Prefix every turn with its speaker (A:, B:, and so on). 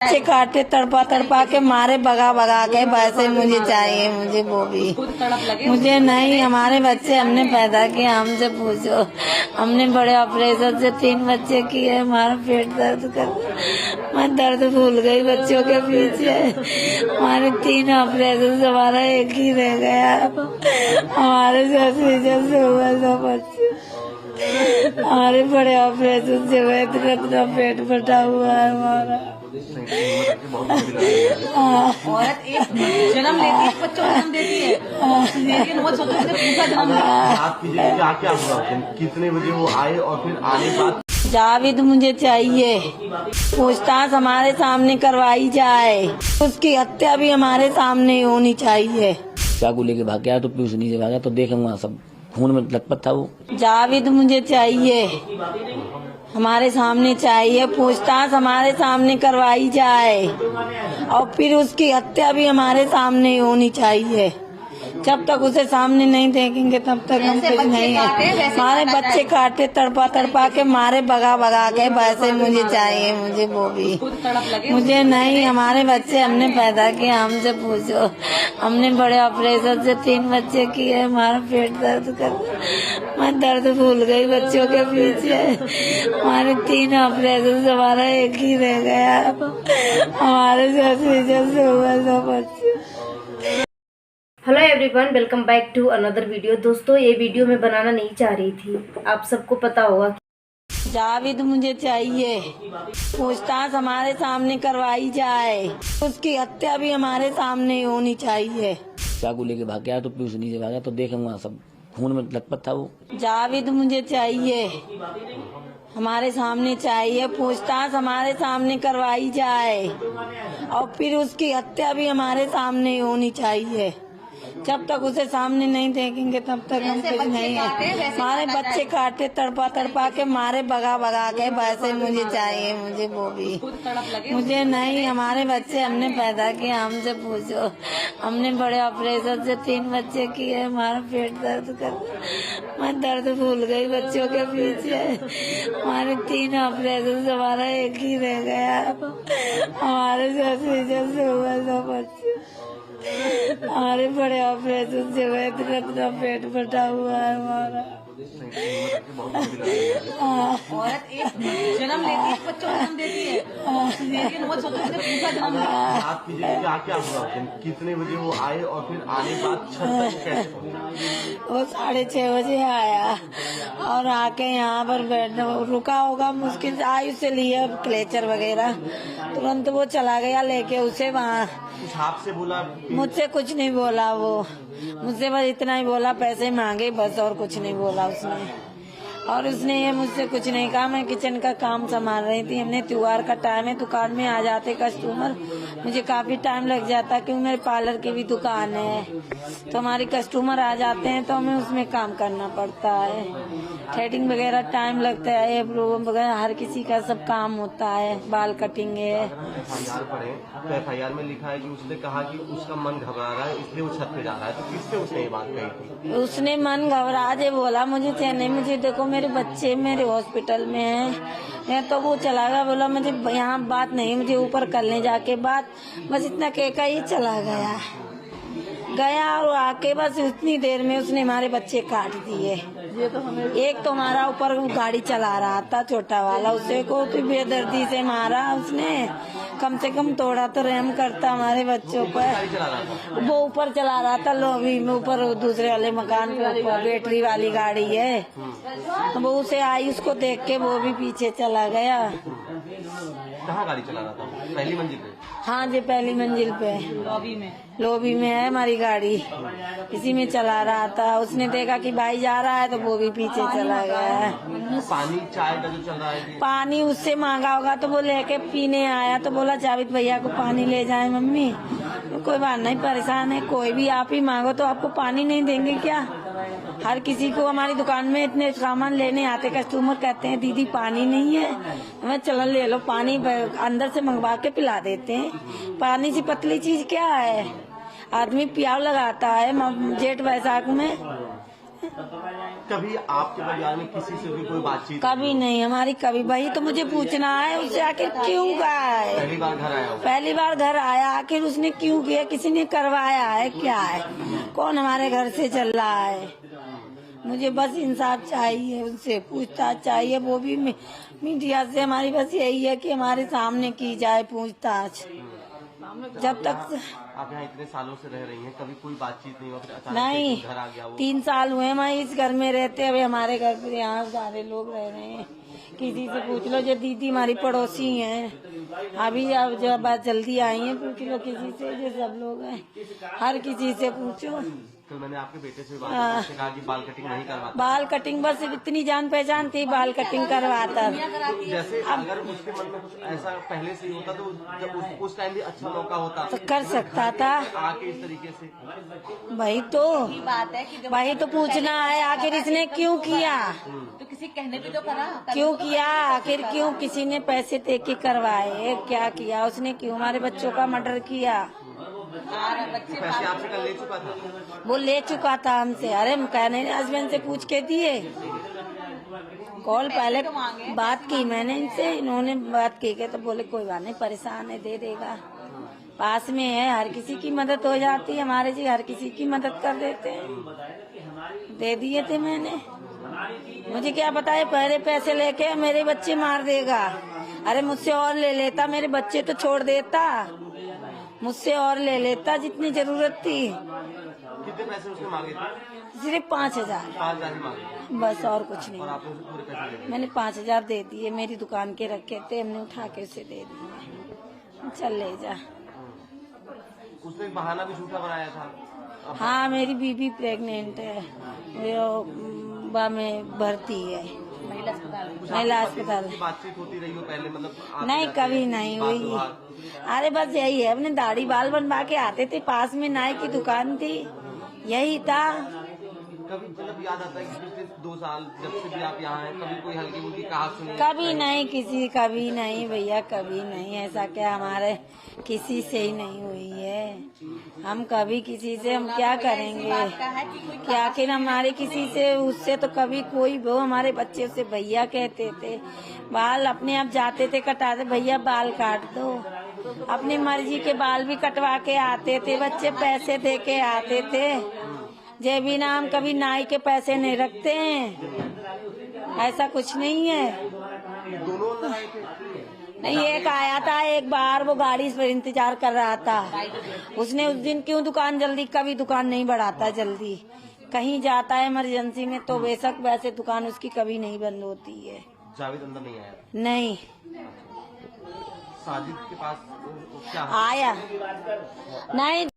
A: बच्चे काटे तड़पा तड़पा के मारे भगा भगा के पैसे मुझे चाहिए, मुझे वो भी मुझे नहीं। हमारे बच्चे हमने पैदा किए, हमसे पूछो। हमने बड़े ऑपरेशन से 3 बच्चे किए। हमारा पेट दर्द कर, मैं दर्द भूल गई बच्चों के पीछे। हमारे 3 ऑपरेशन से हमारा एक ही रह गया। हमारे से हुआ 2 बच्चे, हमारे बड़े ऑपरेशन से हुए। इतना पेट फटा हुआ है हमारा।
B: औरत एक जन्म लेती है, बच्चों को जन्म देती है, लेकिन वो सोचो दूसरा जन्म
C: क्या क्या हुआ, कितने बजे वो आए और फिर आने बाद
A: जावेद मुझे चाहिए, पूछताछ हमारे सामने करवाई जाए, उसकी हत्या भी हमारे सामने होनी चाहिए।
D: चाकू लेके भाग गया तो पीयूष नीचे भागा तो देखूंगा सब खून में लथपथ था वो।
A: जावेद मुझे चाहिए, हमारे सामने चाहिए, पूछताछ हमारे सामने करवाई जाए और फिर उसकी हत्या भी हमारे सामने होनी चाहिए। जब तक उसे सामने नहीं देखेंगे तब तक हम कुछ नहीं है। हमारे बच्चे काटे तड़पा तड़पा के मारे भगा भगा के पैसे मुझे चाहिए, मुझे वो भी मुझे नहीं। हमारे बच्चे हमने पैदा किए, हमसे पूछो। हमने बड़े ऑपरेशन से 3 बच्चे किए। हमारा पेट दर्द कर, मैं दर्द भूल गई बच्चों के पीछे। हमारे 3 ऑपरेशन से हमारा एक ही रह गया। हमारे से हुआ 2 बच्चे।
E: Hello everyone, welcome back to another video. दोस्तों, ये वीडियो मैं बनाना नहीं चाह रही थी, आप सबको पता होगा।
A: जावेद मुझे चाहिए, पूछताछ हमारे सामने करवाई जाए, उसकी हत्या भी हमारे सामने होनी चाहिए।
D: चाकू लेके भाग गया तो पीयूष नीचे भागा तो देखूंगा सब खून में लथपथ था वो।
A: जावेद मुझे चाहिए, हमारे सामने चाहिए, पूछताछ हमारे सामने करवाई जाए और फिर उसकी हत्या भी हमारे सामने होनी चाहिए। जब तक उसे सामने नहीं देखेंगे तब तक हम कुछ नहीं है। हमारे बच्चे काटे तड़पा तड़पा के मारे भगा भगा के पैसे मुझे चाहिए, मुझे वो भी मुझे नहीं। हमारे बच्चे हमने पैदा किए, हमसे पूछो। हमने बड़े ऑपरेशन से 3 बच्चे किए। हमारा पेट दर्द कर, मैं दर्द भूल गई बच्चों के पीछे। हमारे 3 ऑपरेशन से हमारा एक ही रह गया। हमारे से हुआ 2 बच्चे, हमारे बड़े ऑपरेशन से हुए। इतना पेट फटा हुआ है हमारा।
B: औरत एक जन्म लेती है, बच्चों को जन्म देती है, लेकिन वो सोचो दूसरा जन्म
C: क्या क्या हुआ, कितने बजे वो आए और फिर आने बाद छत तक कैसे पहुंचे?
A: वो 6:30 बजे आया और आके यहाँ पर रुका होगा, मुश्किल से आयु से लिए क्लेचर वगैरह, तुरंत वो चला गया लेके उसे वहाँ।
C: कुछ आपसे बोला?
A: मुझसे कुछ नहीं बोला वो, मुझसे बस इतना ही बोला, पैसे मांगे बस, और कुछ नहीं बोला उसने। और उसने ये मुझसे कुछ नहीं कहा। मैं किचन का काम संभाल रही थी, हमने त्योहार का टाइम है, दुकान में आ जाते कस्टमर, मुझे काफी टाइम लग जाता क्योंकि मेरे पार्लर की भी दुकान है, तो हमारे कस्टमर आ जाते हैं तो हमें उसमें काम करना पड़ता है। थ्रेडिंग वगैरह टाइम लगता है, एब्रो वगैरह हर किसी का सब काम होता है, बाल कटिंग है।
C: FIR पढ़े तो FIR में लिखा है कि उसने कहा कि उसका मन घबरा रहा है इसलिए वो छत पे जा रहा है, तो किससे उसने ये बात कही थी?
A: उसने मन घबरा जे बोला मुझे नहीं, मुझे देखो मेरे बच्चे मेरे हॉस्पिटल में हैं। मैं तो वो चला गया, बोला मुझे यहाँ बात नहीं, मुझे ऊपर कर ले जाके बात, बस इतना कहकर ही चला गया और आके बस उतनी देर में उसने हमारे बच्चे काट दिए। एक तो हमारा ऊपर गाड़ी चला रहा था छोटा वाला, उसे को तो बेदर्दी से मारा उसने, कम से कम थोड़ा तो रहम करता हमारे बच्चों पर। वो ऊपर चला रहा था लॉबी में, ऊपर दूसरे वाले मकान के ऊपर बैटरी वाली गाड़ी है, वो उसे आई, उसको देख के वो भी पीछे चला गया।
C: कहाँ गाड़ी चला रहा था? पहली मंजिल पे?
A: हाँ जी, पहली मंजिल पे लॉबी में है हमारी गाड़ी, इसी में चला रहा था। उसने देखा कि भाई जा रहा है तो वो भी पीछे चला गया।
C: पानी चाय का जो चल रहा है,
A: पानी उससे मांगा होगा तो वो लेके पीने आया, तो बोला जावेद भैया को पानी ले जाए मम्मी। तो कोई बात नहीं, परेशान है कोई भी, आप ही मांगो तो आपको पानी नहीं देंगे क्या? हर किसी को हमारी दुकान में इतने सामान लेने आते कस्टमर, कहते हैं दीदी पानी नहीं है, मैं चलो ले लो पानी, अंदर से मंगवा के पिला देते हैं। पानी से पतली चीज क्या है, आदमी प्याव लगाता है जेठ बैसाख में।
C: कभी आपके परिवार में किसी से भी कोई बातचीत?
A: कभी नहीं हमारी, कभी। वही तो मुझे पूछना है उससे, आखिर क्यों गया है?
C: पहली बार घर आया हो?
A: पहली बार घर आया, आखिर उसने क्यों किया? किसी ने करवाया है? क्या है? कौन हमारे घर से चल रहा है? मुझे बस इंसाफ चाहिए, उनसे पूछताछ चाहिए, वो भी मीडिया से। हमारी बस यही है कि हमारे सामने की जाए पूछताछ। जब तक
C: आप यहाँ इतने सालों से रह रही हैं, कभी कोई बातचीत नहीं हुआ? फिर अचानक
A: नहीं,
C: से घर आ गया वो?
A: 3 साल हुए मैं इस घर में रहते। अभी हमारे घर पे यहाँ सारे लोग रह रहे हैं। किसी से पूछ लो, जो दीदी हमारी पड़ोसी हैं, अभी अब जब बात जल्दी आई है, पूछ लो किसी से, जो सब लोग हैं, हर किसी से पूछो।
C: तो मैंने आपके बेटे से बात की, उसने कहा कि बाल कटिंग नहीं करवाता।
A: बाल कटिंग बस इतनी जान पहचान थी, बाल कटिंग करवाता।
C: जैसे अगर उसके मन में कुछ ऐसा पहले से ही होता तो जब उस टाइम भी अच्छा मौका होता
A: तो कर सकता था।
C: आके इस तरीके से।
A: वही तो
B: बात है कि जब
A: वही तो पूछना है, आखिर इसने क्यों किया?
B: तो किसी कहने भी तो करा,
A: क्यों किया? आखिर क्यों? किसी ने पैसे दे के करवाए? क्या किया उसने? क्यों हमारे बच्चों का मर्डर किया?
B: बच्चे
C: पैसे आपसे कल ले चुका था?
A: वो ले चुका था हमसे। अरे कहने हस्बैंड से पूछ के दिए। कॉल पहले बात की मैंने इनसे, इन्होंने बात की के तो बोले कोई बात नहीं, परेशान है, दे देगा, पास में है, हर किसी की मदद हो जाती है। हमारे जी हर किसी की मदद कर देते हैं। दे दिए थे मैंने। मुझे क्या पता है पहले पैसे लेके मेरे बच्चे मार देगा। अरे मुझसे और ले लेता, मेरे बच्चे तो छोड़ देता, मुझसे और ले लेता जितनी जरूरत थी।
C: कितने पैसे उसने मांगे थे?
A: सिर्फ 5,000
C: 5,000 मांगे
A: बस, और कुछ नहीं।
C: और आपने उसे पूरे पैसे दे दिए?
A: मैंने 5,000 दे दिए। मेरी दुकान के रखे थे, हमने उठा के उसे दे दिए। चल ले जा।
C: उसने एक बहाना भी झूठा बनाया था।
A: हाँ, मेरी बीबी प्रेग्नेंट है, वो में भर्ती है
B: महिला अस्पताल में।
A: महिला अस्पताल।
C: बातचीत होती रही हो पहले, मतलब
A: नहीं, कभी नहीं हुई। अरे बस यही है, अपने दाढ़ी बाल बनवा के आते थे, पास में नाई की दुकान थी, यही था।
C: कभी मतलब याद आता है कि पिछले 2 साल जब से भी आप यहाँ हैं, कभी कोई हल्की फुल्की कहा सुनी?
A: कभी नहीं, कभी नहीं भैया, कभी नहीं। ऐसा क्या हमारे किसी से ही नहीं हुई है। हम कभी किसी से, हम क्या करेंगे कि आखिर हमारे किसी से, उससे तो कभी कोई, वो हमारे बच्चे उसे भैया कहते थे। बाल अपने आप जाते थे कटाते, भैया बाल काट दो। अपनी मर्जी के बाल भी कटवा के आते थे, बच्चे पैसे दे के आते थे। जे भी नाम कभी नाई के पैसे नहीं रखते हैं, ऐसा कुछ नहीं है।
C: दोनों अंदर आए थे?
A: नहीं, एक आया था एक बार, वो गाड़ी पर इंतजार कर रहा था। उसने उस दिन क्यों दुकान जल्दी, कभी दुकान नहीं बढ़ाता जल्दी, कहीं जाता है इमरजेंसी में तो बेशक, वैसे दुकान उसकी कभी नहीं बंद होती है।
C: जावेद अंदर नहीं आया?
A: नहीं
C: साजिद के पास क्या
A: आया, नहीं।